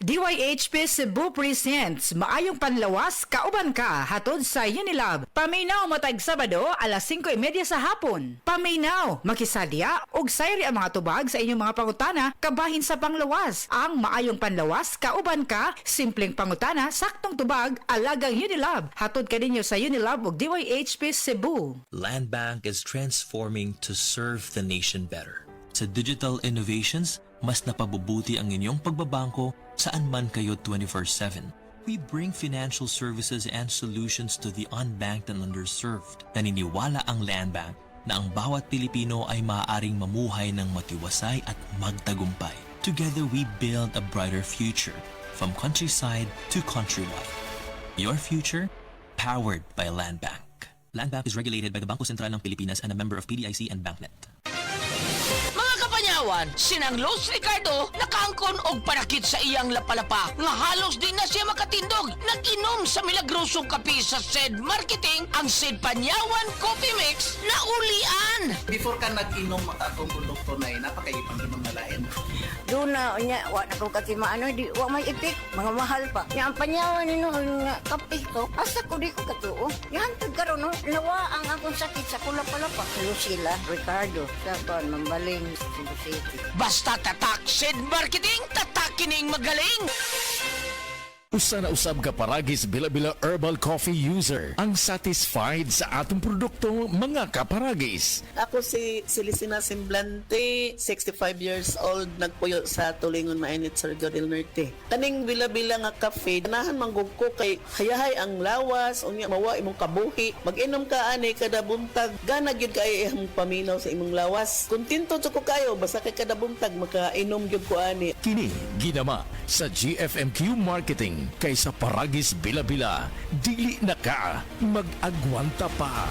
DYHP Cebu presents Maayong Panlawas, Kauban Ka, hatod sa Unilab. Paminaw matag Sabado, alas 5:30 sa hapon. Paminaw, makisadya, og sayri ang mga tubag sa inyong mga pangutana, kabahin sa panglawas. Ang Maayong Panlawas, Kauban Ka, simpleng pangutana, saktong tubag, alagang Unilab. Hatod ka ninyo sa Unilab ug DYHP Cebu. Land Bank is transforming to serve the nation better. Sa digital innovations, mas napabubuti ang inyong pagbabangko saan man kayo 24/7. We bring financial services and solutions to the unbanked and underserved. Naniniwala ang Land Bank na ang bawat Pilipino ay maaaring mamuhay ng matiwasay at magtagumpay. Together we build a brighter future, from countryside to countrywide. Your future, powered by Land Bank. Land Bank is regulated by the Bangko Sentral ng Pilipinas and a member of PDIC and BancNet. Kapanyawan, sinang Los Ricardo nakaangkon og panakit sa iyang lapalapa nga halos di na siya makatindog. Nag-inom sa milagrosong kape sa SED Marketing ang SED Panyawan Coffee Mix na ulian. Before ka nag-inom akong produkto na napakaibang inom na lain. Doon na, niya, wa na ko kasi maano, di, wa may ipik, mga mahal pa. Yang ang panyawan nino, nga kape ko, asa ko di ko katuo. Yan, tagkaroon, no, nawa ang akong sakit sa kulap-palapa. Lucila, Ricardo, sa Mambaling, Cebu City. Basta tatak SED Marketing, tatakining magaling. Usa na usab ka paragis bila-bila herbal coffee user ang satisfied sa atong produkto mga kaparagis. Ako si Celicina Semblante, 65 years old, nagpuyo sa Tulingon Mainit, Surigao del Norte. Kaning bila-bila nga kafe, ganahan manggug ko kay hayahay ang lawas, unya mawa imong kabuhi. Mag-inom ka ani kada buntag, gana gyud kay imong paminaw sa imong lawas. Kontento ko kayo basta kay kada buntag makainom gyud ko ani. Kini ginama sa GFMQ Marketing kaysa paragis bila-bila, dili na ka mag-agwanta pa.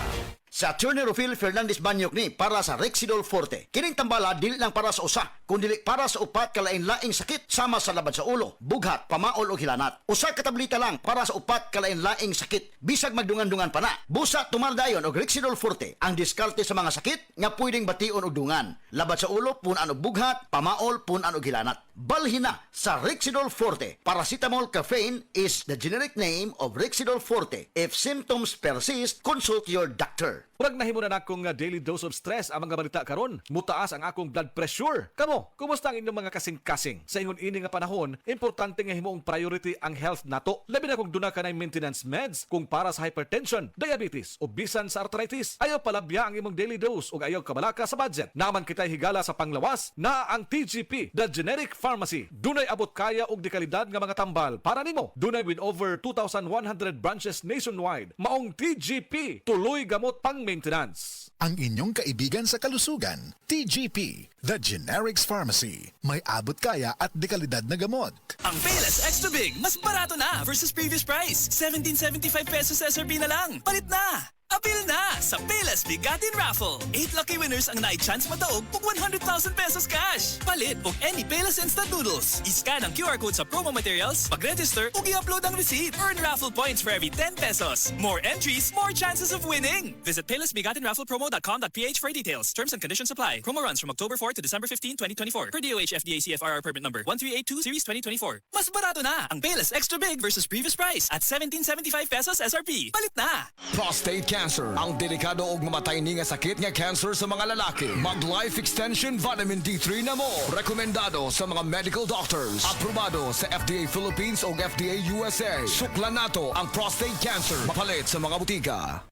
Sa Attorney Rufil Fernandez Banyok ni para sa Rexidol Forte. Kining tambala dili lang para sa usa, kundi para sa upat kalain-laing sakit sama sa labad sa ulo, bughat, pamaol o hilanat. Usa ka tableta lang para sa upat kalain-laing sakit, bisag magdungan-dungan pa na. Busa tumaldayon og Rexidol Forte ang diskarte sa mga sakit nga pwedeng bation og dungan. Labad sa ulo punan og bughat, pamaol punan og hilanat. Balhina sa Rexidol Forte. Paracetamol caffeine is the generic name of Rexidol Forte. If symptoms persist, consult your doctor. Murag nahimo na akong daily dose of stress ang mga balita karon. Mutaas ang akong blood pressure. Kamo, kumusta ang inyong mga kasing-kasing? Sa ingon ini nga panahon, importante nga himuong priority ang health nato. Labi na kung duna ka na maintenance meds kung para sa hypertension, diabetes o bisan sa arthritis. Ayaw palabya ang imong daily dose o ayaw kabalaka sa budget. Naman kitay higala sa panglawas na ang TGP, the Generic Pharmacy. Dunay abot kaya og dekalidad nga mga tambal para nimo. Dunay with over 2,100 branches nationwide. Maong TGP, tuloy gamot pang maintenance. Ang inyong kaibigan sa kalusugan, TGP, The Generics Pharmacy. May abot kaya at dekalidad na gamot. Ang Payless Extra Big, mas barato na versus previous price. 1775 pesos SRP na lang. Palit na! Appeal na sa Payless Bigatin Raffle. 8 lucky winners ang nai-chance mataog pag 100,000 pesos cash. Palit og any Payless Instant Noodles. I-scan ang QR code sa promo materials, pag-register ug i-upload ang receipt. Earn raffle points for every 10 pesos. More entries, more chances of winning. Visit paylessbigatinrafflepromo.com.ph for details. Terms and conditions apply. Promo runs from October 4 to December 15, 2024. Per DOH FDA CFRR permit number 1382 series 2024. Mas barato na ang Payless Extra Big versus previous price at 1775 pesos SRP. Palit na! Prostate cancer, ang delikado ug mamatay ni nga sakit nga cancer sa mga lalaki. Mag Life Extension Vitamin D3 na mo. Rekomendado sa mga medical doctors. Aprobado sa FDA Philippines o FDA USA. Suklan nato ang prostate cancer. Mapalit sa mga butika.